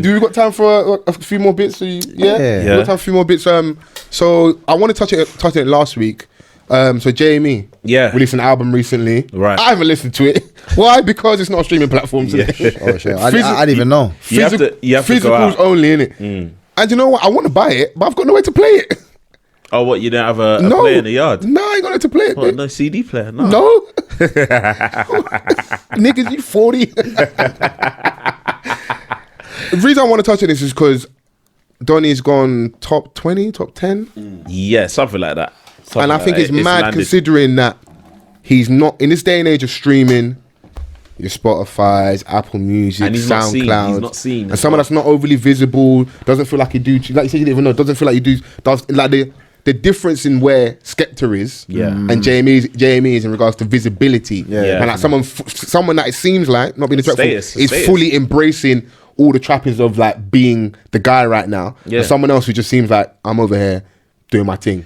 do we got time for a few more bits? Yeah. We got time for a few more bits. So I want to touch it last week. So Jamie, released an album recently. Right. I haven't listened to it. Why? Because it's not on streaming platforms. Oh shit! I didn't even know. You have to go physicals out. only, innit? And you know what? I want to buy it, but I've got nowhere to play it. Oh, what? You don't have a player in the yard? No, I ain't got nowhere to play it. What, no CD player? No. Niggas, you 40. The reason I want to touch on this is because Donny's gone top 20, top 10. Yeah, something like that. And I think it's mad considering that he's not, in this day and age of streaming, your Spotify's, Apple Music, SoundCloud. He's not seen. And someone that's not overly visible, doesn't feel like he do, like you said, you didn't even know, doesn't feel like you does, like the difference in where Skepta is and JME is in regards to visibility. And like someone that it seems like, not being disrespectful, is fully embracing all the trappings of like being the guy right now. And someone else who just seems like, I'm over here doing my thing.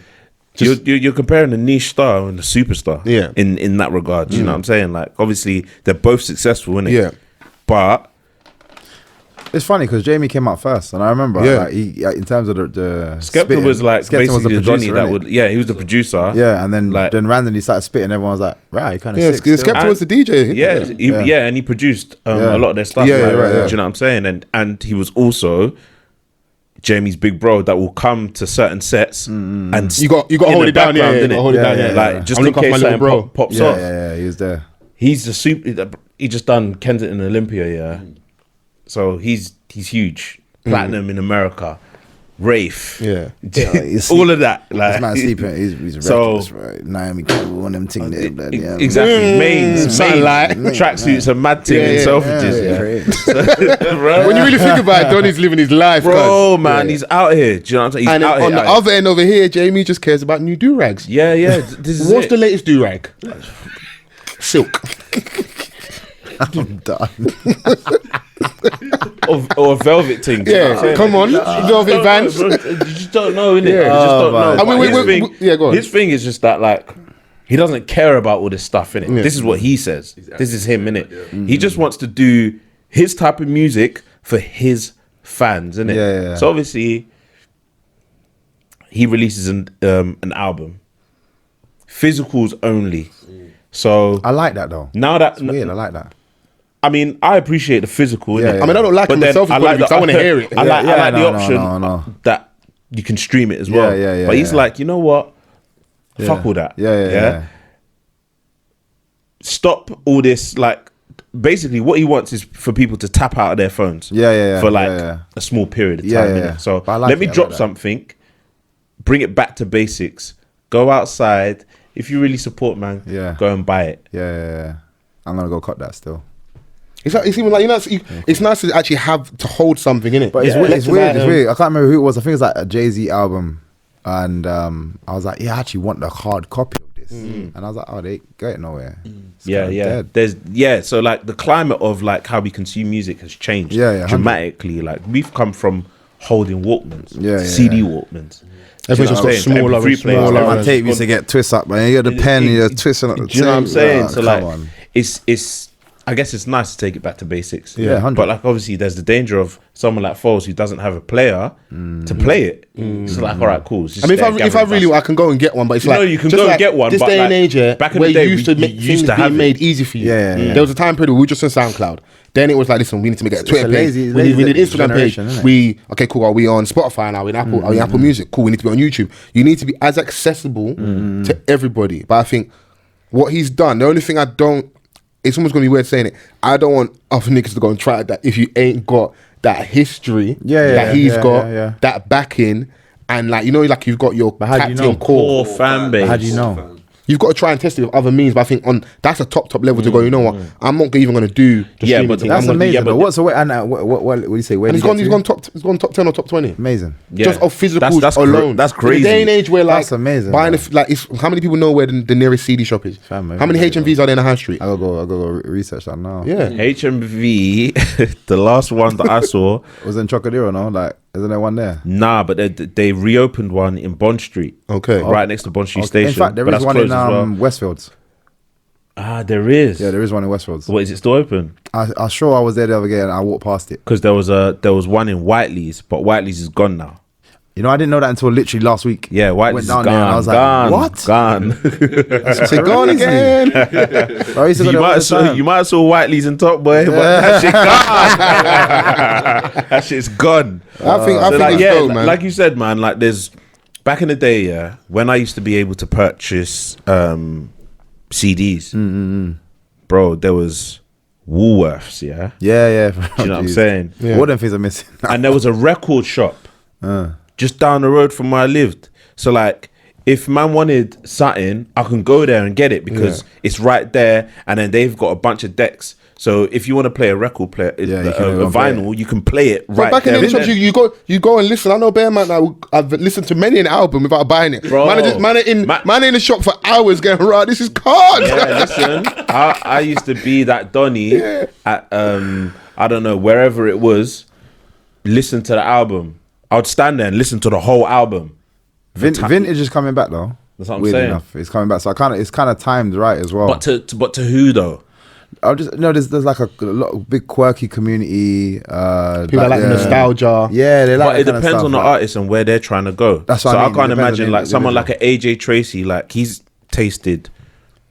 You're comparing the niche star and the superstar in that regard. You know what I'm saying? Like, obviously, they're both successful, innit? Yeah. But it's funny because Jamie came out first, and I remember like, he, in terms of the Skepta was like Skepta basically was the the producer, Johnny that would he was the producer. Yeah, and then like, then randomly started spitting. Everyone was like, right, kind of sick. Skepta was the DJ. And he produced a lot of their stuff. Do you know what I'm saying? And he was also Jamie's big bro that will come to certain sets and you got to hold it down, hold it down, like just in case something pops off. Yeah, he was there. He's the super. He just done Kensington Olympia, so he's huge, platinum in America, Rafe, all of that. Like, this man sleeping, he's reckless, right? Naomi Campbell, one of them things there. Exactly, mains, tracksuits and mad thing and selfridges. When you really think about it, Donny's living his life, bro, man. He's out here. Do you know what I'm saying? He's and out on the other end over here, Jamie just cares about new do-rags. Yeah. This is What's the latest do-rag? Silk. I'm done. or velvet thing. Yeah, come on, velvet Vans. You just don't know, innit? You just don't know. Go on. His thing is just that, like, he doesn't care about all this stuff, innit? This is what he says. Exactly. This is him, innit? He just wants to do his type of music for his fans, innit? Yeah. So obviously, he releases an album, physicals only. So I like that though. Now that's weird. I like that. I mean, I appreciate the physical. I mean, I don't like it myself. I like I want to hear it. I like the option that you can stream it as well. But he's like, you know what? Fuck all that. Yeah. Stop all this. Like, basically, what he wants is for people to tap out of their phones. For like a small period of time. So let me drop something, bring it back to basics, go outside. If you really support, man, go and buy it. Yeah. I'm gonna go cut that still. It's even like, you know, it's nice to actually have to hold something in it. But it's weird. It's weird. I can't remember who it was. I think it was like a Jay-Z album, and I was like, I actually want the hard copy of this. And I was like, oh, they got it nowhere. Dead. So like the climate of like how we consume music has changed dramatically. Like we've come from holding Walkmans, CD Walkmans. Everyone's just got smaller and smaller. My tape used to get twisted up, man. You got the pen, you're twisting up the tape. Do you know what I'm saying? So like, it's. I guess it's nice to take it back to basics. But like, obviously, there's the danger of someone like Fols who doesn't have a player to play it. It's like, all right, cool. I mean, if I really, I can go and get one. But it's like, you can go and get one. This day and age, back in the day, we used to make things being made easy for you. There was a time period where we were just on SoundCloud. Then it was like, listen, we need to make a Twitter page. We need an Instagram page. Okay, cool. Are we on Spotify now? Are we Apple Music? Cool. We need to be on YouTube. You need to be as accessible to everybody. But I think what he's done, the only thing I don't, it's almost going to be weird saying it, I don't want other niggas to go and try that if you ain't got that history that he's got, that backing, and like, you know, like you've got your tactical core fan base. How do you know? You've got to try and test it with other means, but I think that's a top level to go, you know what, I'm not even going to do the streaming thing. That's amazing. But what's the way, and what do you say? Where and he's gone top 10 or top 20. Amazing. Just of physicals alone. That's crazy. In the day and age where, like, that's amazing, buying how many people know where the nearest CD shop is? How many HMVs are there in the high street? I'll go research that now. HMV, the last one that I saw was in Chocodero, no? Like, isn't there one there? Nah, but they reopened one in Bond Street. Okay. Right next to Bond Street Station. In fact, there is one in Westfields. There is. Yeah, there is one in Westfields. What, is it still open? I'm sure I was there the other day and I walked past it. Because there was one in Whiteley's, but Whiteley's is gone now. You know, I didn't know that until literally last week. Yeah, Whiteley's is gone. I was like, what? Gone. It's gone again. You might have saw Whiteley's in Top Boy, but that shit gone. That shit's gone. I think it's gold, man. Like you said, man, like there's back in the day, when I used to be able to purchase CDs, bro, there was Woolworths, Yeah. Do you know what I'm saying? Yeah. All them things are missing. And there was a record shop just down the road from where I lived. So like, if man wanted something, I can go there and get it because it's right there, and then they've got a bunch of decks. So if you want to play a record player, a vinyl, you can play it right back there. in the shops, you go and listen. I know Bear Man. I've listened to many an album without buying it. Bro, man in the shop for hours going, right, this is cards. Yeah, listen, I used to be that Donny at I don't know, wherever it was, listen to the album. I would stand there and listen to the whole album. Vintage is coming back though. That's what I'm saying. Enough, it's coming back. So it's kind of timed right as well. But to who though? There's like a lot of big quirky community. People like nostalgia. Yeah, they like. But it depends on the artist and where they're trying to go. That's what I can't imagine like someone like an AJ Tracy, like he's tasted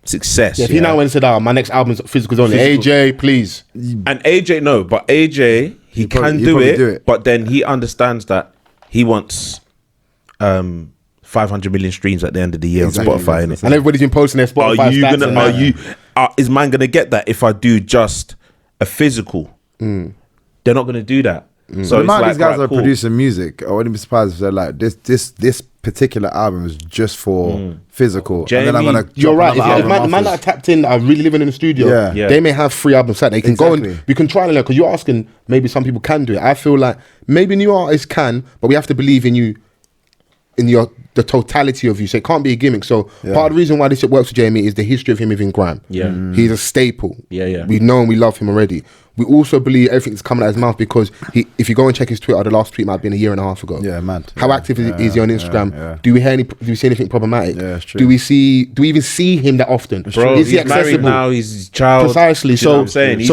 success. Yeah, if he now went and said, my next album's physicals only. AJ, please. And AJ, no, but AJ, he can do it, but then he understands that he wants 500 million streams at the end of the year on Spotify, innit? And everybody's been posting their Spotify is man gonna get that if I do just a physical? They're not gonna do that. So the amount of these guys are producing music, I wouldn't be surprised if they're like, this particular album is just for physical. Jamie, and then I'm gonna you're right. If man that are tapped in, that are really living in the studio, they may have 3 albums set. They can go and we can try and learn, because you're asking maybe some people can do it. I feel like maybe new artists can, but we have to believe in you, in the totality of you. So it can't be a gimmick. So part of the reason why this shit works with Jamie is the history of him within grime. He's a staple. We know and we love him already. We also believe everything's coming out of his mouth, because if you go and check his Twitter, the last tweet might have been 1.5 years ago. Yeah, man. How active is he on Instagram? Do we see anything problematic? Yeah, it's true. Do we even see him that often? Bro, is he he's married now, he's his child. Precisely. So, you know what I'm saying?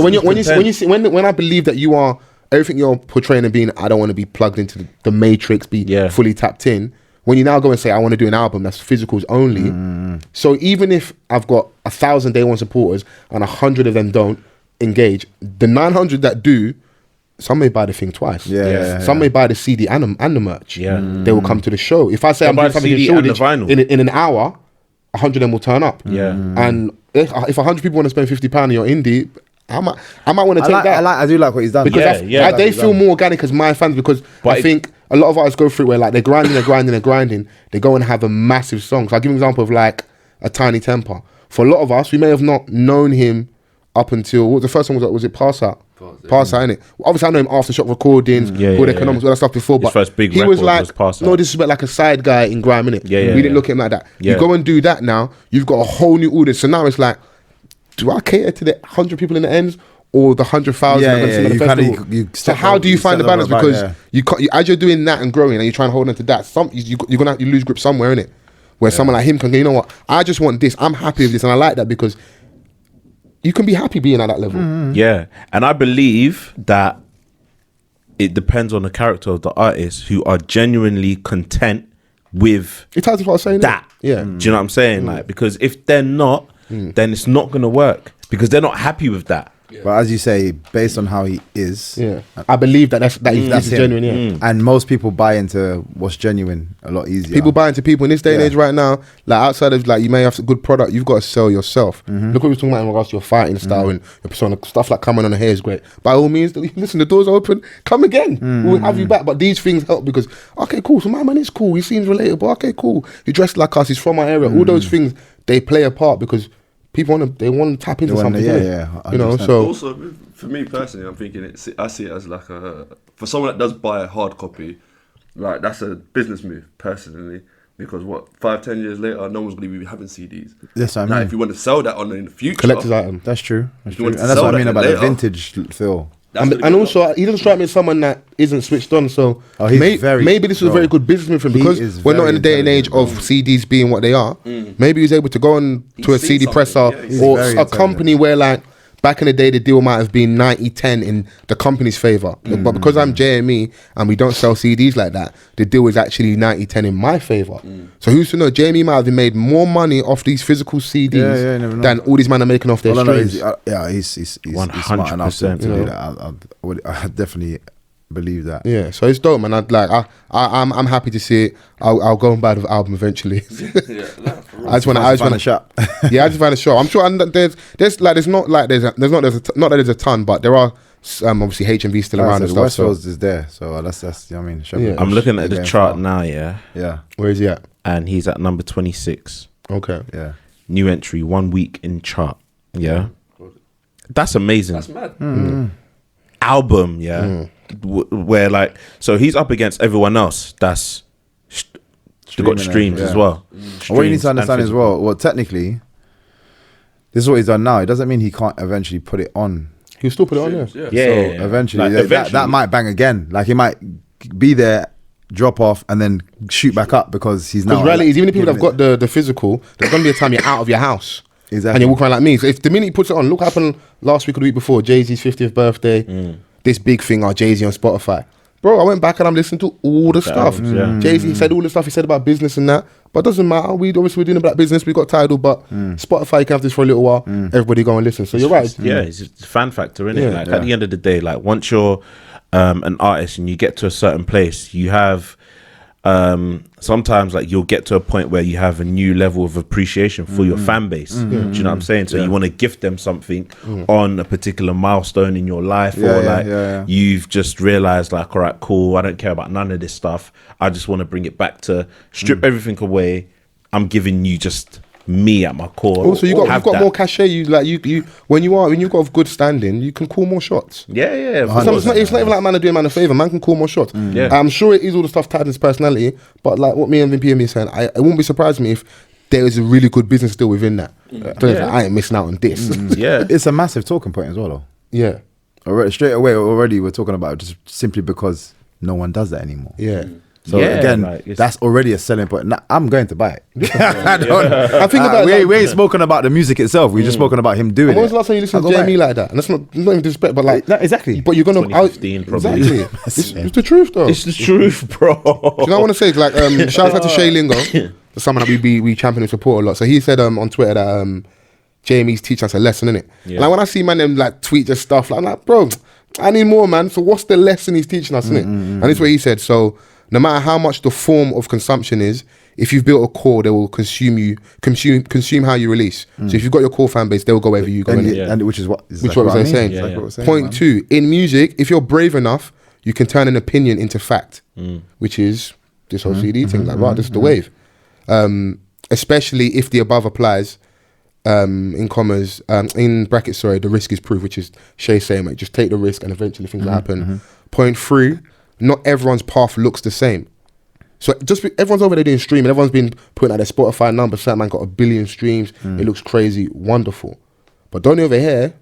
So when I believe that you are everything you're portraying and being, I don't want to be plugged into the matrix, be fully tapped in. When you now go and say, I want to do an album that's physicals only. So even if I've got 1,000 day one supporters and 100 of them don't engage, the 900 that do, some may buy the thing twice. Some may buy the CD and the merch. They will come to the show. If I say I'm doing something in an hour, 100 of them will turn up. And if 100 people want to spend £50 on your indie, I might want to take that. I do like what he's done. Because they feel more organic as my fans, because I think a lot of artists go through it where like they're grinding. They go and have a massive song. So I'll give you an example of like a Tiny Temper. For a lot of us, we may have not known him up until, what was the first one? Was it Pass Out? Pass Out, innit? Obviously I know him Aftershock Recordings, all Economics, all that stuff before, but first big he was like, no, this is like a side guy in grime, innit? We didn't look at him like that. You go and do that now, you've got a whole new audience. So now it's like, do I cater to the 100 people in the ends, or the 100,000 that are going to see the festival? So how do you find the balance? Because you can't, as you're doing that and growing and you're trying to hold on to that, you're going to lose grip somewhere, innit? Where someone like him can go, you know what, I just want this, I'm happy with this, and I like that, because you can be happy being at that level. Yeah, and I believe that it depends on the character of the artist, who are genuinely content with that. Do you know what I'm saying? Like, because if they're not, then it's not going to work, because they're not happy with that. But as you say, based on how he is, I believe that's genuine. And most people buy into what's genuine a lot easier. People buy into people in this day and age right now. Like outside of like, you may have a good product, you've got to sell yourself. Look what we're talking about in regards to your fighting style and your persona. Stuff like coming on the hair is great. By all means, listen, the door's open. Come again. We'll have you back. But these things help, because okay, cool. So my man is cool. He seems relatable. Okay, cool. He dressed like us. He's from my area. All those things, they play a part, because people want to tap into something. You know. So also, for me personally, I'm thinking I see it as like for someone that does buy a hard copy, like that's a business move personally, because 5-10 years later, no one's going to be having CDs. Yes, I mean. Now, if you want to sell that on in the future, collector's item. That's true. And that's what I mean about the vintage feel. And also, he doesn't strike me as someone that isn't switched on. So maybe this was a very good business move for him because we're not in the day and age of CDs being what they are. Maybe he's able to go on to a CD presser or a company where like back in the day the deal might have been 90-10 in the company's favour. But because I'm JME and we don't sell CDs like that, the deal is actually 90-10 in my favour. So who's to know? JME might have made more money off these physical CDs than all these men are making off their streams. He's 100% smart enough to do that. I definitely believe that. Yeah, so it's dope, man. I'm happy to see it. I'll go and buy the album eventually. I just want to shop. Yeah, I just find a shop. I'm sure there's not a ton, but there are obviously HMV still around and stuff. Westfields is there, so that's you know what I mean. I'm looking at the chart now. Yeah. Where is he at? And he's at number 26. Okay. Yeah. New entry, 1 week in chart. Yeah. That's amazing. That's mad. Album, where like, so he's up against everyone else that's got streams as well. What you need to understand as well, technically this is what he's done now. It doesn't mean he can't eventually put it on. He'll still put it on. Eventually that might bang again. Like he might be there, drop off, and then shoot back up because he's now. Because reality is, even if people have got the physical, there's gonna be a time you're out of your house. Exactly. And you walk around like me. So if the minute he puts it on, look what happened last week or the week before, Jay-Z's 50th birthday, this big thing, Jay-Z on Spotify. Bro, I went back and I'm listening to all the stuff. Jay-Z said all the stuff he said about business and that, but it doesn't matter. We're doing about business, we got Tidal, but Spotify, you can have this for a little while, everybody go and listen. So you're right. Yeah, it's a fan factor, isn't it? Like at the end of the day, like once you're an artist and you get to a certain place, you have sometimes like you'll get to a point where you have a new level of appreciation for your fan base. Do you know what I'm saying? So you want to gift them something on a particular milestone in your life, or you've just realized like, all right, cool, I don't care about none of this stuff. I just want to bring it back to strip everything away. I'm giving you just me at my core. Also, you've got more cachet. You when you've got good standing, you can call more shots. Yeah. It's not even like man doing man a favor. Man can call more shots. I'm sure it is all the stuff tied to his personality, but like what me and VP are saying, it wouldn't be surprised me if there is a really good business still within that. I ain't missing out on this. It's a massive talking point as well, though. Yeah. Straight away, already we're talking about it just simply because no one does that anymore. Yeah. So again, that's already a selling point. Now, I'm going to buy it. I think about we ain't spoken about the music itself. We're just spoken about him doing it. When was the last time you listened to Jamie like that? And that's not even disrespect, but like exactly. But you're gonna 2015 probably. Exactly. It's the truth, though. It's the truth, bro. Do you know what I want to say? Like, shout out to Shay Lingo, someone that we champion and support a lot. So he said on Twitter that Jamie's teaching us a lesson, innit? Like when I see man them like tweet just stuff, like I'm like, bro, I need more, man. So what's the lesson he's teaching us, innit? And this is what he said. So no matter how much the form of consumption is, if you've built a core, they will consume how you release. So if you've got your core fan base, they'll go wherever you go. And which is what I'm saying. Point 2, in music, if you're brave enough, you can turn an opinion into fact, which is this whole CD thing. Like, right, this is the wave. Especially if the above applies, in commas, in brackets, sorry, the risk is proof, which is Shay saying, mate, just take the risk and eventually things will happen. Point 3, not everyone's path looks the same. So everyone's over there doing streaming. Everyone's been putting out their Spotify numbers. Certain man got 1 billion streams. It looks crazy, wonderful. But Donny over here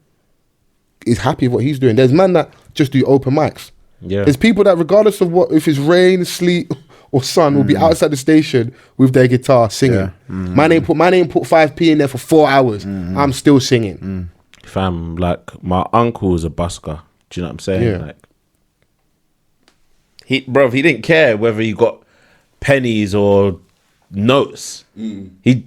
is happy with what he's doing. There's man that just do open mics. There's people that regardless of what, if it's rain, sleet or sun, will be outside the station with their guitar singing. Man ain't put 5p in there for 4 hours. I'm still singing. Fam, like my uncle is a busker. Do you know what I'm saying? Like, he didn't care whether he got pennies or notes. He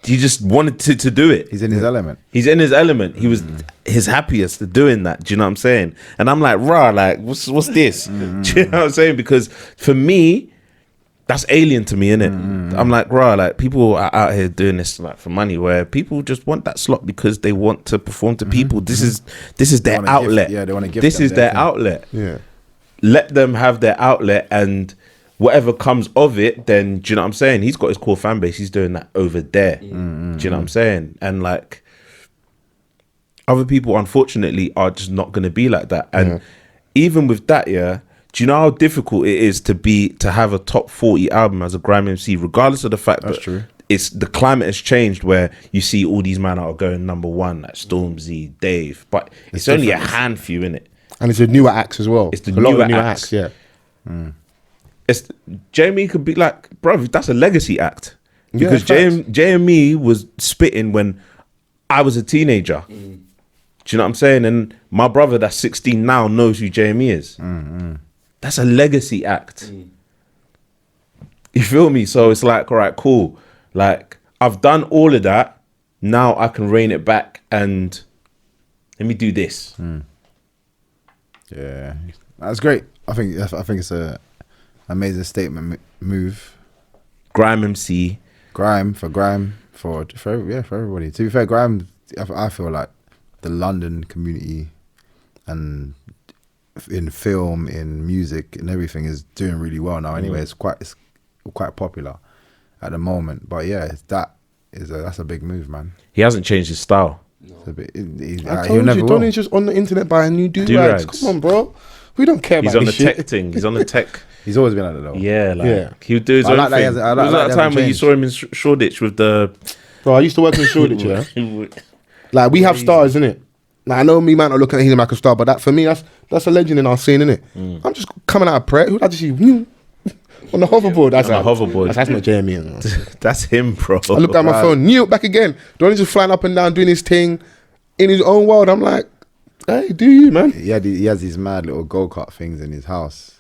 just wanted to do it. He's in his element. He was his happiest at doing that. Do you know what I'm saying? And I'm like, rah, like what's this? Do you know what I'm saying? Because for me, that's alien to me, innit? I'm like, rah, like people are out here doing this like for money, where people just want that slot because they want to perform to people. This is their outlet. They want to give. This is their outlet. Let them have their outlet, and whatever comes of it, then do you know what I'm saying? He's got his core fan base. He's doing that over there. Do you know what I'm saying? And like other people, unfortunately, are just not going to be like that. And even with that, do you know how difficult it is to have a top 40 album as a Grime MC, regardless of the fact that it's the climate has changed, where you see all these men are going #1, like Stormzy, Dave, but it's only a handful, innit? And it's a newer acts as well. It's the newer acts. Yeah. It's JME could be like, bro, that's a legacy act. Because JME was spitting when I was a teenager. Do you know what I'm saying? And my brother that's 16 now knows who JME is. That's a legacy act. You feel me? So it's like, all right, cool. Like, I've done all of that. Now I can rein it back and let me do this. Yeah, that's great. I think it's a amazing statement move. Grime MC. Grime for everybody. To be fair, Grime, I feel like the London community and in film, in music, and everything is doing really well now. Anyway, it's quite popular at the moment. But yeah, that's a big move, man. He hasn't changed his style. No. It's a bit, I told you, Donnie's just on the internet buying new do-rags. Come on, bro. We don't care about this shit. He's on the tech thing. He's on the tech. He's always been like that though. Yeah, he would do his own thing. There was that time when you saw him in Shoreditch with the... Bro, I used to work in Shoreditch, yeah? Like, we have stars, innit? Like, I know me might not look at him like a star, but that for me, that's a legend in our scene, innit? I'm just coming out of Pret. Who I just see on the hoverboard? That's not JME. That's him, bro. I looked at my phone, back again. Donnie's just flying up and down, doing his thing in his own world. I'm like, hey, do you, man? He has these mad little go-kart things in his house.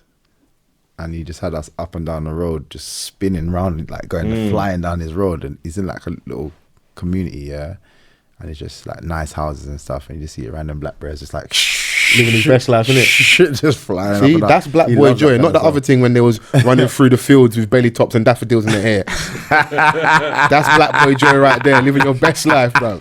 And he just had us up and down the road, just spinning around, like flying down his road. And he's in like a little community, yeah. And it's just like nice houses and stuff. And you just see a random black bears just like living his best life, innit? Just flying. See, that's Black Boy Joy, not the other thing when they was running through the fields with belly tops and daffodils in their hair. That's Black Boy Joy right there, living your best life, bro.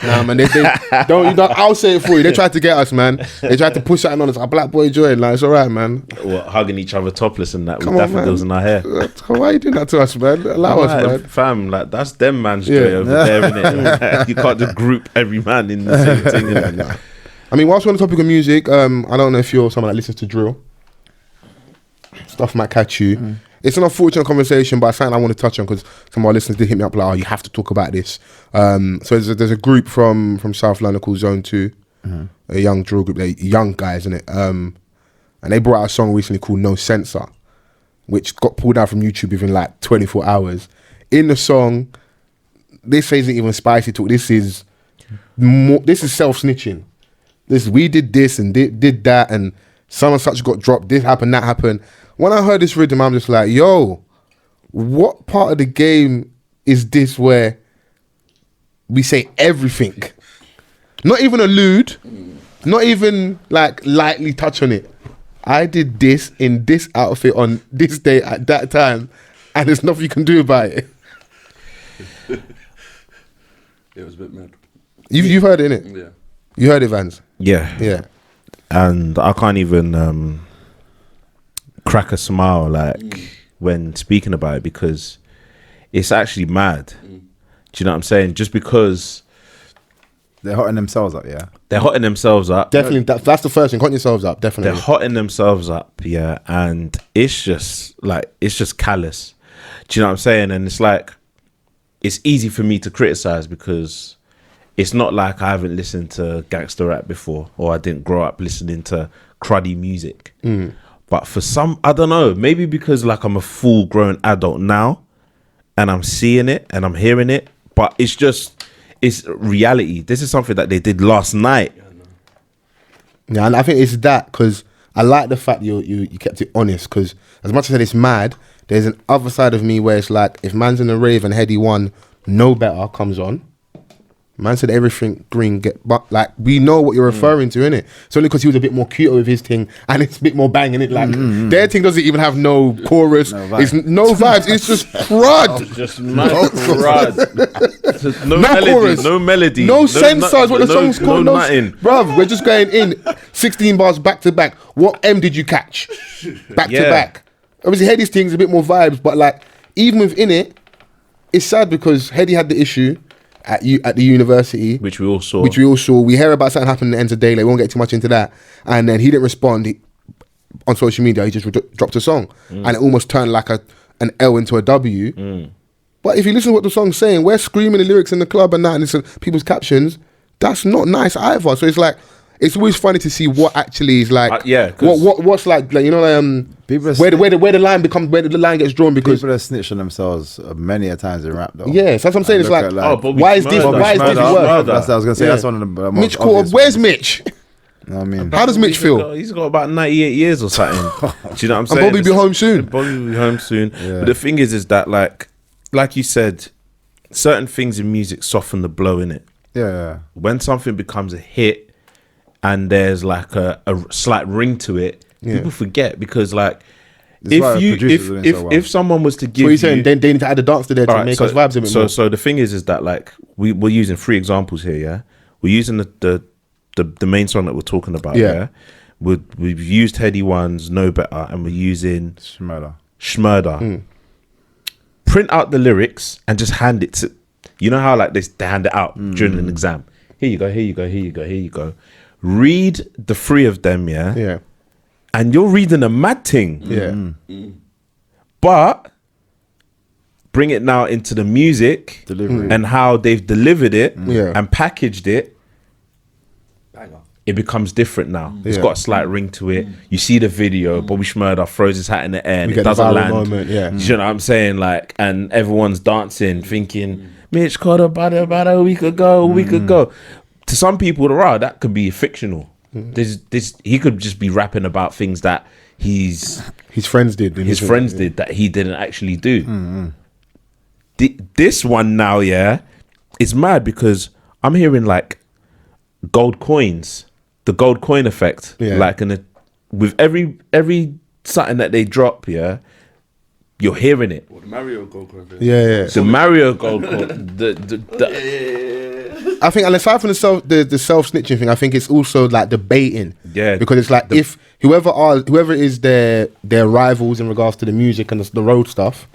Nah, man, they don't. I'll say it for you. They tried to get us, man. They tried to push something on us. Black Boy Joy, like it's all right, man. What, hugging each other topless and that with daffodils in our hair. Why are you doing that to us, man? Allow us, man. Fam, like that's them man's joy over there, innit? You can't just group every man in the same thing, innit? I mean, whilst we're on the topic of music, I don't know if you're someone that listens to drill. Stuff might catch you. It's an unfortunate conversation, but it's something I want to touch on because some of our listeners did hit me up like, oh, you have to talk about this. So there's a group from South London called Zone 2, a young drill group, they're young guys, isn't it? And they brought out a song recently called No Censor, which got pulled down from YouTube within like 24 hours. In the song, this isn't even spicy talk. This is self-snitching. We did this and did that, and someone such got dropped. This happened, that happened. When I heard this rhythm, I'm just like, yo, what part of the game is this where we say everything? Not even allude, not even like lightly touch on it. I did this in this outfit on this day at that time, and there's nothing you can do about it. It was a bit mad. You've heard it, innit? Yeah. You heard it, Vans? Yeah. And I can't even crack a smile when speaking about it because it's actually mad. Do you know what I'm saying? Just because they're hotting themselves up, yeah. They're hotting themselves up. Definitely, that's the first thing. Hotting yourselves up, definitely. They're hotting themselves up, yeah. And it's just callous. Do you know what I'm saying? And it's like, it's easy for me to criticize because it's not like I haven't listened to gangster rap before or I didn't grow up listening to cruddy music. But for some, I don't know, maybe because like I'm a full grown adult now and I'm seeing it and I'm hearing it, but it's reality. This is something that they did last night. Yeah, and I think it's that because I like the fact you kept it honest because as much as it's mad, there's an other side of me where it's like if man's in a rave and Heady One Know Better comes on, man said everything green but like we know what you're referring to, innit? It's only because he was a bit more cute with his thing and it's a bit more banging it. Like their thing doesn't even have no chorus. It's no vibes. It's just crud. Just mad crud. No melody. No censors. What the song's called? No, bruv, we're just going in 16 bars back to back. What M did you catch? Back to back. Obviously, Heady's thing's a bit more vibes, but like even within it, it's sad because Heady had the issue at the university, which we all saw. We hear about something happening at the end of the day. Like, we won't get too much into that. And then he didn't respond on social media. He just dropped a song, and it almost turned like an L into a W. But if you listen to what the song's saying, we're screaming the lyrics in the club and that, and it's people's captions. That's not nice either. So it's like it's always funny to see what actually is like. What's like you know people where the line becomes, where the line gets drawn, because people are snitching themselves many a times in rap though. Yeah, so that's what I'm saying. It's like why is this worse? That's what I was gonna say. That's one of the Mitch Carter. Where's Mitch? I mean, how does Mitch feel? He's got about 98 years or something. Do you know what I'm saying? And Bobby be home soon. Bobby will be home soon. But the thing is that like you said, certain things in music soften the blow, innit? Yeah. When something becomes a hit and there's like a slight ring to it, people forget, because like if someone was to give, so you're saying then they need to add a dance to there to make us vibes a bit more. So the thing is that like we're using 3 examples here. Yeah, we're using the main song that we're talking about. Yeah, we've used Heady One's Know Better, and we're using Schmurder. Print out the lyrics and just hand it to, you know how like they hand it out during an exam. Here you go. Read the 3 of them, and you're reading a mad thing. But bring it now into the music and how they've delivered it and packaged it. It becomes different now. It's got a slight ring to it. You see the video, Bobby Schmurder throws his hat in the air and it doesn't land. Moment, you know what I'm saying? Like, and everyone's dancing, thinking, Mitch caught about a week ago. To some people, that could be fictional. He could just be rapping about things that his friends did. That he didn't actually do. This one now, it's mad because I'm hearing like gold coins. The gold coin effect, like with every something that they drop, you're hearing it. Well, the Mario gold coin. The Mario gold coin. I think, and aside from the self snitching thing, I think it's also like the baiting. Yeah, because it's like if whoever is their rivals in regards to the music and the road stuff,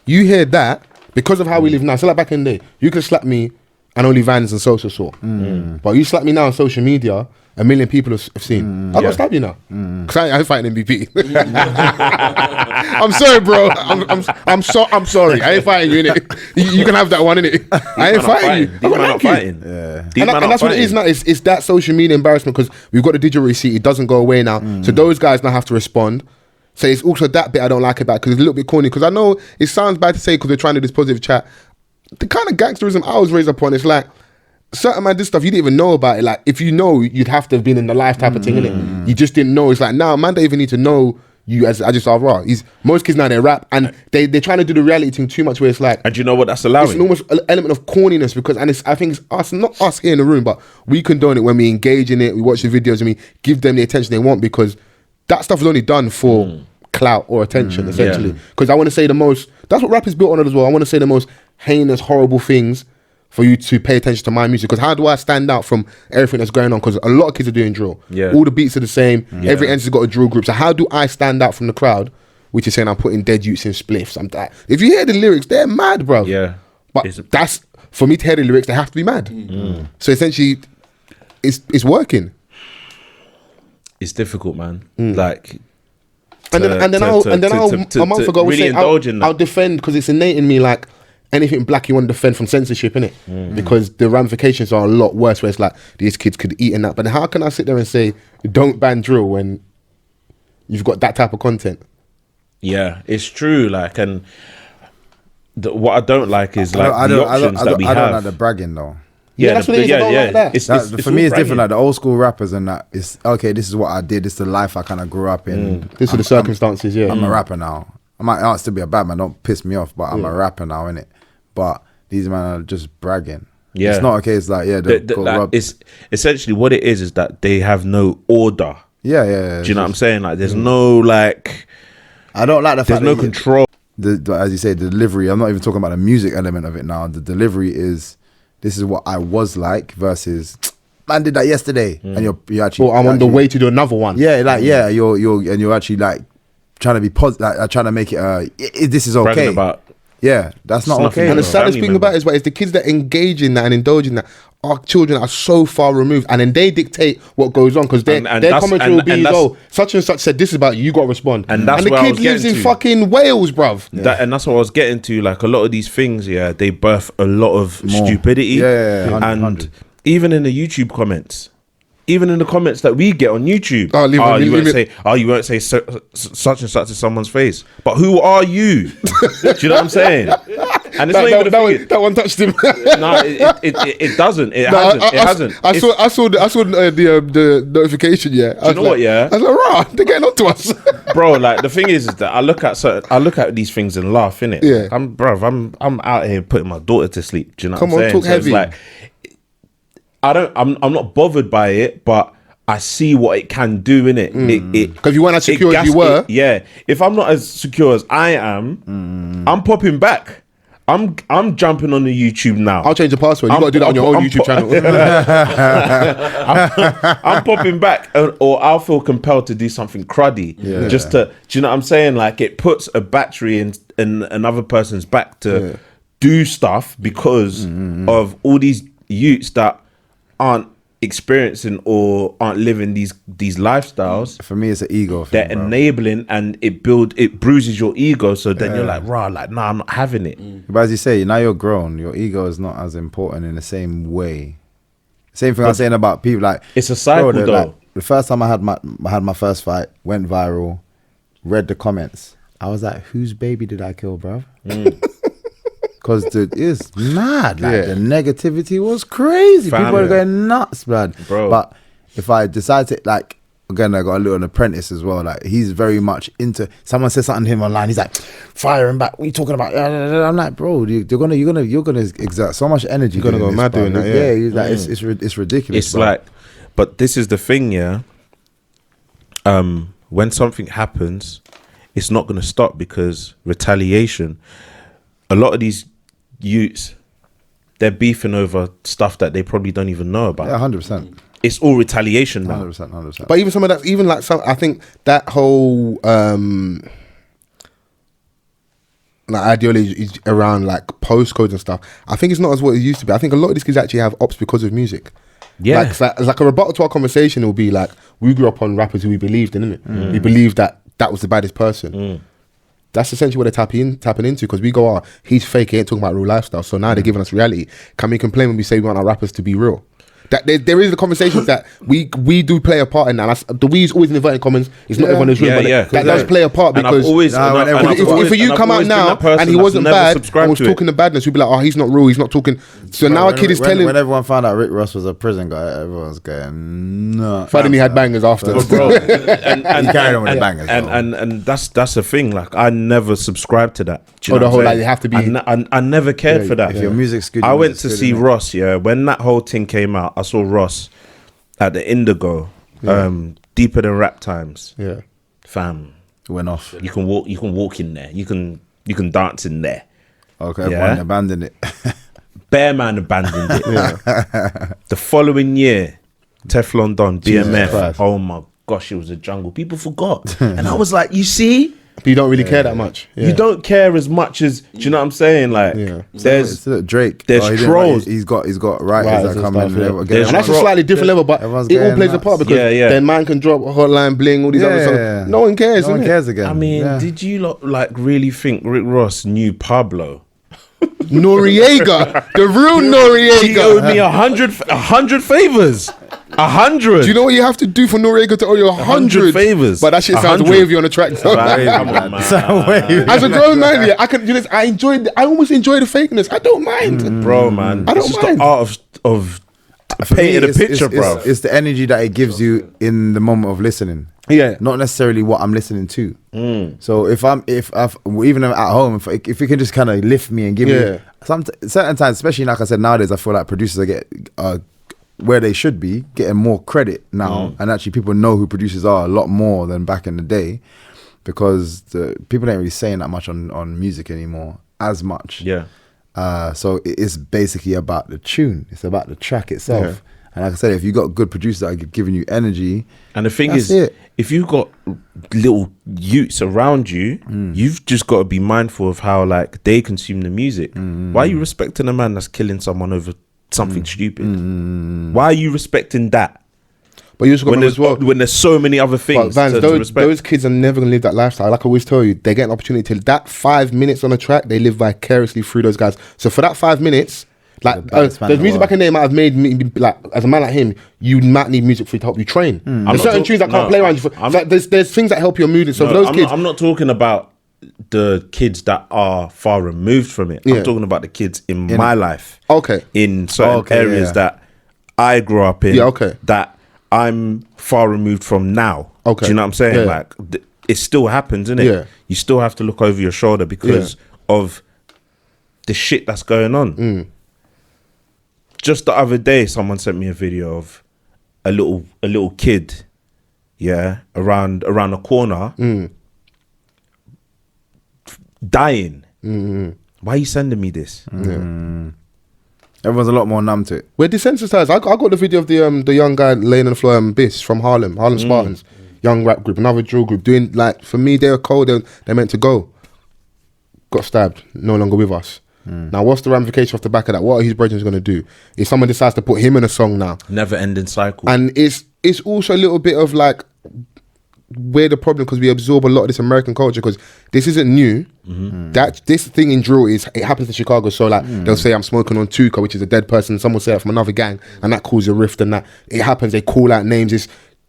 you hear that because of how we live now. So like back in the day, you could slap me and only Vans and Social saw, but you slap me now on social media, 1 million people have seen. I got to stab you now because I ain't fighting MVP. I'm sorry, bro. I'm sorry. I ain't fighting you, innit? You can have that one, innit? I ain't fighting you. These men not fighting. And that's what it is now. It's that social media embarrassment because we've got the digital receipt. It doesn't go away now. So those guys now have to respond. So it's also that bit I don't like about, because it's a little bit corny. Because I know it sounds bad to say because we're trying to do this positive chat. The kind of gangsterism I was raised upon, it's like certain man this stuff you didn't even know about it. Like if you know, you'd have to have been in the life type of thing, innit? You just didn't know. It's like now man don't even need to know you as I just saw raw. Most kids now they rap and they're trying to do the reality thing too much where it's like, and do you know what that's allowing? It's an almost element of corniness because I think it's us, not us here in the room, but we condone it when we engage in it, we watch the videos and we give them the attention they want, because that stuff is only done for clout or attention essentially. Because I want to say that's what rap is built on as well. I want to say the most heinous, horrible things for you to pay attention to my music. Because how do I stand out from everything that's going on? Because a lot of kids are doing drill. All the beats are the same. Every entry's got a drill group. So how do I stand out from the crowd, which is saying I'm putting dead youths in spliffs? If you hear the lyrics, they're mad, bro. But that's, for me to hear the lyrics, they have to be mad. So essentially, it's working. It's difficult, man. Like, a month ago, really I'll defend, because it's innate in me, like, anything black you want to defend from censorship, innit? Because the ramifications are a lot worse, where it's like, these kids could eat in that. But how can I sit there and say, don't ban drill when you've got that type of content? Yeah, it's true. Like, and what I don't like is like the options that we have. I don't like the bragging though. Yeah, that's what it is. I don't like that. For me, it's different. Like the old school rappers and that. It's okay. This is what I did. This is the life I kind of grew up in. These are the circumstances. I'm a rapper now. I might still be a bad man. Don't piss me off. But I'm a rapper now, innit? But these men are just bragging. Yeah, it's not okay. It's like it's essentially what it is that they have no order. Yeah. Do you know what I'm saying? Like, there's no like. I don't like the fact there's no control. As you say, the delivery. I'm not even talking about the music element of it now. The delivery is. This is what I was like versus man did that yesterday, and you're actually. I'm on the way to do another one. Yeah, like you're actually like trying to be positive, like trying to make it. This is okay. That's not okay. And the saddest thing about it is the kids that engage in that and indulge in that. Our children are so far removed, and then they dictate what goes on because their commentary will be, such and such said this is about you got to respond. And the kid lives in fucking Wales, bruv. And that's what I was getting to. Like, a lot of these things, they birth a lot of stupidity. Yeah. And even in the YouTube comments, even in the comments that we get on YouTube, you won't say such and such to someone's face. But who are you? Do you know what I'm saying? And it's that one touched him. No, it doesn't. It hasn't. I saw the notification. Yeah, do you know what? Yeah, I was like, "Rah, they're getting on to us." Bro, like the thing is that I look at these things and laugh, innit? Yeah, I'm out here putting my daughter to sleep. Do you know Come what I'm saying? Talk heavy. Like, I'm not bothered by it, but I see what it can do, innit? Because you weren't as secure as you were. If I'm not as secure as I am, I'm popping back. I'm jumping on the YouTube now. I'll change the password. You got to do that on your own YouTube channel. I'm popping back, or I'll feel compelled to do something cruddy. Yeah. Just to, do you know what I'm saying? Like, it puts a battery in another person's back to do stuff because of all these youths that aren't experiencing or aren't living these lifestyles. For me, it's an ego thing. They're enabling, and it bruises your ego. So then you're like, nah, I'm not having it. But as you say, now you're grown. Your ego is not as important in the same way. Same thing I was saying about people. Like, it's a cycle, though. Like, the first time I had my first fight, went viral. Read the comments. I was like, whose baby did I kill, bruv? Because it's mad. Like, the negativity was crazy. People are going nuts, blood. Bro. But if I decide to, like, again, I got a little apprentice as well. Like, he's very much into. Someone says something to him online. He's like, firing back. What are you talking about? I'm like, bro, you're gonna exert so much energy. You're gonna go mad doing that. Yeah, he's like, it's ridiculous. It's like, but this is the thing, yeah. When something happens, it's not gonna stop because retaliation. A lot of these youths, they're beefing over stuff that they probably don't even know about. Yeah, 100%. It's all retaliation now. 100%. But even some of that, even like some, I think that whole like ideology is around like postcodes and stuff. I think it's not as what it used to be. I think a lot of these kids actually have ops because of music. Yeah, like a rebuttal to our conversation will be like, we grew up on rappers who we believed in, innit? We believed that was the baddest person. That's essentially what they're tapping into, because we go, he's fake, he ain't talking about real lifestyle. So now they're giving us reality. Can we complain when we say we want our rappers to be real? That there is the conversations that we do play a part in that. The we is always in inverted commas. It's not everyone in this room, but that does play a part, because if you come out now and he wasn't bad and was talking the badness, we'd be like, he's not real, he's not talking. So now a kid is telling. When everyone found out Rick Ross was a prison guy, everyone's going nuts. Finding he had bangers after, bro. And he carried on with the bangers, and that's the thing. Like, I never subscribed to that. The whole like you have to be. I never cared for that. If your music's good, I went to see Ross. Yeah, when that whole thing came out, I saw Ross at the Indigo, Deeper Than Rap Times. Yeah, fam, went off. You can walk in there. You can dance in there. Okay, everyone abandoned it. Bear Man abandoned it. The following year, Teflon Don, BMF. Oh my gosh, it was a jungle. People forgot, and I was like, you see. But you don't really care that much. You don't care as much as, do you know what I'm saying? Like, there's Drake. There's trolls. He's got writers that come in. And that's a slightly different level, but it all plays a part, because then man can drop Hotline Bling, all these other songs. No one cares. No one cares again. I mean, did you like really think Rick Ross knew Pablo? Noriega, the real Noriega. He owed me 100 favors. 100. Do you know what you have to do for Noriega to owe you 100 favors? But that shit sounds wavy on the track. So. Come on, man. As a grown man, I almost enjoy the fakeness. I don't mind, bro, man. I don't mind. The art of painting a picture, bro. It's the energy that it gives you in the moment of listening. Yeah, not necessarily what I'm listening to. So if even at home, if you can just kind of lift me and give me certain times, especially like I said, nowadays I feel like producers get where they should be getting more credit now, and actually people know who producers are a lot more than back in the day, because people ain't really saying that much on music anymore as much. So it's basically about the tune. It's about the track itself. And like I said, if you got good producers that are giving you energy, and the thing is, if you've got little youths around you, you've just got to be mindful of how like they consume the music. Why are you respecting a man that's killing someone over something stupid? Why are you respecting that? But you also got when there's so many other things Vans, to respect. Those kids are never going to live that lifestyle. Like I always tell you, they get an opportunity to that 5 minutes on the track, they live vicariously through those guys. So for that 5 minutes, Like there's music back in there might have made me like, as a man like him, you might need music for to help you train. There's certain tunes that can't play around you. Like there's things that help your mood. So for those kids, I'm not talking about the kids that are far removed from it. I'm talking about the kids in my life. Okay. In certain areas that I grew up in. Yeah. Okay. That I'm far removed from now. Okay. Do you know what I'm saying? Yeah. Like it still happens, innit? Yeah. You still have to look over your shoulder because of the shit that's going on. Just the other day, someone sent me a video of a little kid, around a corner, dying. Why are you sending me this? Everyone's a lot more numb to it. We're desensitized. I got the video of the young guy laying on the floor, Biss from Harlem Spartans, young rap group, another drill group, doing like, for me, they were cold, they're meant to go. Got stabbed, no longer with us. Now, what's the ramification off the back of that? What are his brethren going to do? If someone decides to put him in a song now, never ending cycle. And it's also a little bit of like, we're the problem because we absorb a lot of this American culture, because this isn't new. That this thing in drill it happens in Chicago. So like they'll say I'm smoking on Tuka, which is a dead person. Someone will say that from another gang, and that causes a rift. And that it happens. They call out names. It's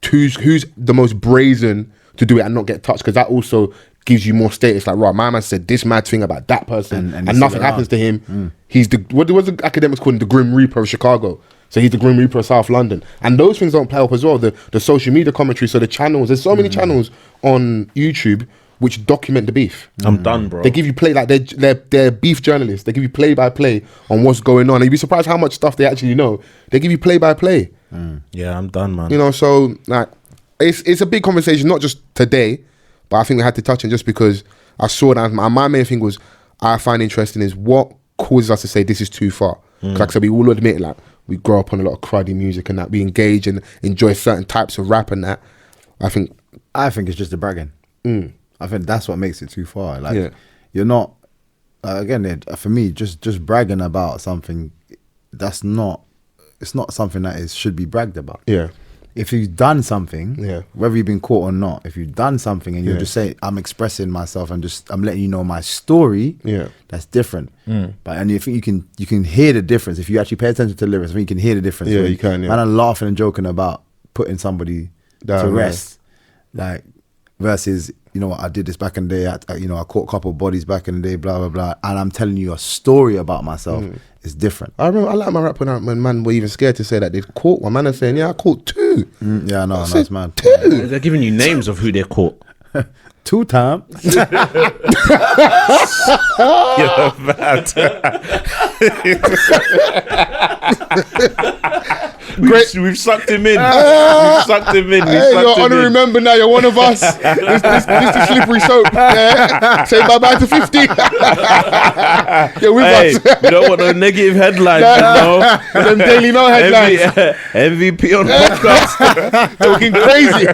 who's the most brazen to do it and not get touched, because that also gives you more status. Like, right, my man said this mad thing about that person, and nothing happens to him. He's the what the academics call him, the Grim Reaper of Chicago. So he's the Grim Reaper of South London. And those things don't play up as well. The social media commentary, so the channels, there's so many channels on YouTube which document the beef. I'm done, bro. They give you play, like they're beef journalists. They give you play-by-play on what's going on. And you'd be surprised how much stuff they actually know. They give you play-by-play. Yeah, I'm done, man. You know, so like it's a big conversation, not just today, but I think we had to touch it just because I saw that. My main thing was, I find interesting is what causes us to say this is too far. Like I said, we all admit, like, we grow up on a lot of cruddy music and that. We engage and enjoy certain types of rap and that. I think it's just the bragging. I think that's what makes it too far. Like, you're not, again, for me, just bragging about something, it's not something that should be bragged about. Yeah. If you've done something, whether you've been caught or not, if you've done something and you're just saying, I'm expressing myself and I'm letting you know my story, that's different. And you think you can hear the difference. If you actually pay attention to the lyrics, I think you can hear the difference. Yeah, you can, Man, I'm laughing and joking about putting somebody to rest. Like, versus, you know what, I did this back in the day, I caught a couple of bodies back in the day, blah, blah, blah. And I'm telling you a story about myself. It's different. I remember, I like my rap when man were even scared to say that they've caught one. Man is saying, I caught two. Yeah, no, it's mad. Two. They're giving you names of who they caught. 2 times. You're mad. We've sucked him in. We've sucked him in. Hey, you're honorary member now. You're one of us. This is slippery soap. Yeah. Say bye-bye to 50. You're with us. We don't want no negative headlines, you know. Them Daily Mail headlines. MVP on podcast. Talking crazy.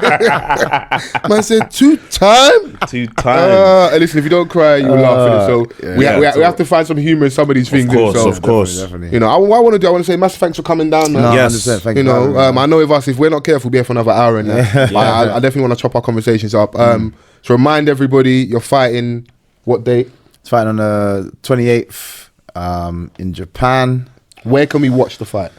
Man said 2 times. 2 times. And listen, if you don't cry, you laugh. So we have to find some humor in some of these things. Of course. Definitely. You know, I want to say massive thanks for coming down, man. No, yes. Thank you know, I know with us, if we're not careful, we'll be here for another hour and that. I definitely want to chop our conversations up. So remind everybody, you're fighting what date? It's fighting on the 28th in Japan. Where can we watch the fight?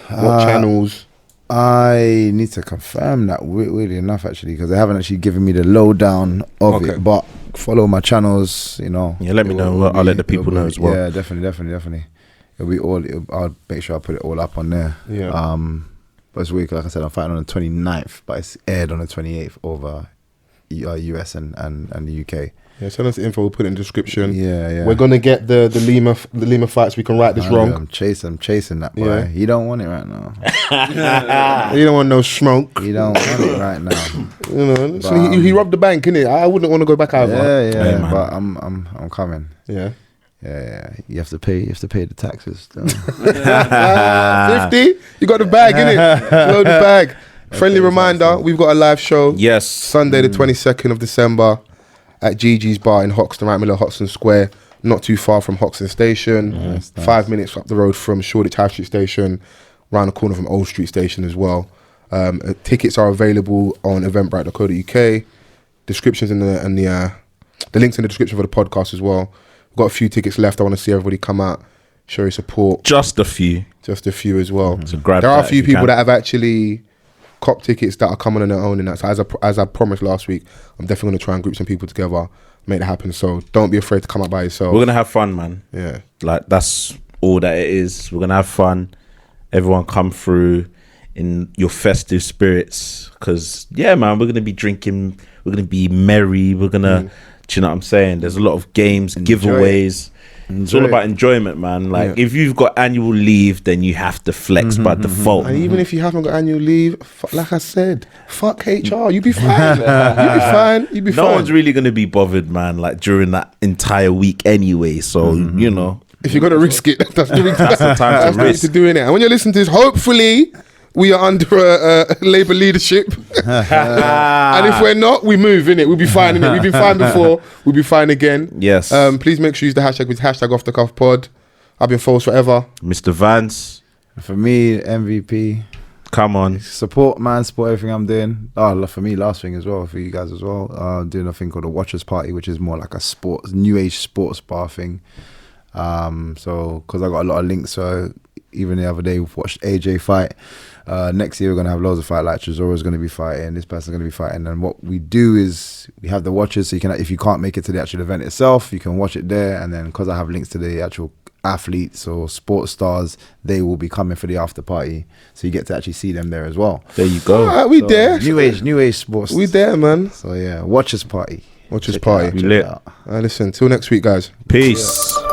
What channels? I need to confirm that, weirdly enough, actually, because they haven't actually given me the lowdown of it. But follow my channels, you know. Yeah, let me know. I'll let the people know as well. Yeah, definitely. I'll make sure I put it all up on there. Yeah. But it's weird, like I said, I'm fighting on the 29th, but it's aired on the 28th over US and the UK. Yeah, send us the info. We'll put it in the description. Yeah. We're gonna get the Lima fights. We can right this wrong. I'm chasing that boy. Yeah. He don't want it right now. You don't want no smoke. He don't want it right now. You know, so he robbed the bank, innit? I wouldn't want to go back out. Yeah. But I'm coming. Yeah. Yeah. You have to pay the taxes. 50. You got the bag, innit? Load the bag. Friendly reminder: we've got a live show. Yes, Sunday the 22nd of December at Gigi's Bar in Hoxton, right middle of Hoxton Square, not too far from Hoxton Station. Nice. 5 minutes up the road from Shoreditch High Street Station, round the corner from Old Street Station as well. Tickets are available on eventbrite.co.uk. Descriptions and the links in the description for the podcast as well. We've got a few tickets left. I want to see everybody come out, show your support. Just a few as well. So grab there are a few people that have actually cop tickets that are coming on their own, and that. So as I promised last week, I'm definitely going to try and group some people together, make that happen. So don't be afraid to come up by yourself. We're gonna have fun, man. Yeah, like that's all that it is. We're gonna have fun. Everyone come through in your festive spirits, because yeah, man, we're gonna be drinking. We're gonna be merry. We're gonna, do you know what I'm saying? There's a lot of games, giveaways. It's all about enjoyment, man. Like if you've got annual leave, then you have to flex by default. And even if you haven't got annual leave, like I said, fuck HR, you be fine. You be fine. No one's really gonna be bothered, man. Like during that entire week anyway. So you know, if you're gonna risk it, that's the time to risk doing it. And when you're listening to this, hopefully we are under a Labour leadership. And if we're not, we move, innit? We'll be fine, innit? We've been fine before. We'll be fine again. Yes. Please make sure you use the hashtag with hashtag OFFTHECUFFPOD. I've been Fols Forever. Mr Vans. For me, MVP. Come on. Support, man. Support everything I'm doing. Oh, for me, last thing as well, for you guys as well. Doing a thing called the Watchers Party, which is more like a new age sports bar thing. So, because I got a lot of links, so even the other day we watched AJ fight. Next year we're going to have loads of fight, like Trezora's going to be fighting, this person's going to be fighting, and what we do is we have the watches, so you can, if you can't make it to the actual event itself, you can watch it there, and then because I have links to the actual athletes or sports stars, they will be coming for the after party, so you get to actually see them there as well. There you go. All right, we there. New age sports. We there, man. So yeah, Watchers Party. Watchers Party. We lit. Listen, till next week, guys. Peace. Hey.